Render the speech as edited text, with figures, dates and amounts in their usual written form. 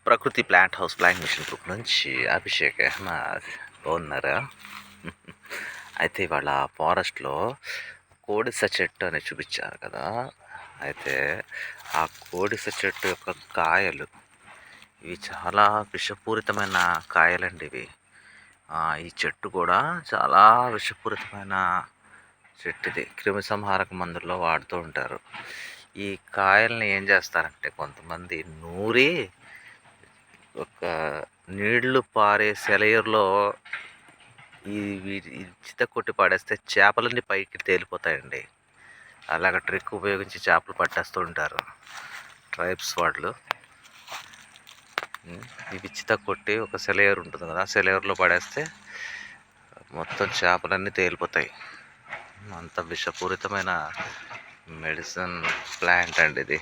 ప్రకృతి plant house plant mission group నుంచి అభిషేక్ అహ్మద్ బాగున్నారా? అయితే ఇవాళ ఫారెస్ట్లో కోడిస చెట్టు అని చూపించారు కదా. అయితే ఆ కోడిస చెట్టు యొక్క కాయలు ఇవి చాలా విషపూరితమైన కాయలండి ఇవి. ఈ చెట్టు కూడా చాలా విషపూరితమైన చెట్టు. ఇది క్రిమి సంహారక మందుల్లో వాడుతూ ఉంటారు. ఈ కాయల్ని ఏం చేస్తారంటే కొంతమంది నూరి ఒక నీళ్లు పారే సెలయర్లో ఈ చిత కొట్టి పడేస్తే చేపలన్నీ పైకి తేలిపోతాయండి. అలాగ ట్రిక్ ఉపయోగించి చేపలు పట్టేస్తూ ఉంటారు ట్రైబ్స్ వాళ్ళు. ఇవి చిత కొట్టి ఒక సెలయర్ ఉంటుంది కదా, ఆ సెలయర్లో పడేస్తే మొత్తం చేపలన్నీ తేలిపోతాయి. అంత విషపూరితమైన మెడిసిన్ ప్లాంట్ అండి ఇది.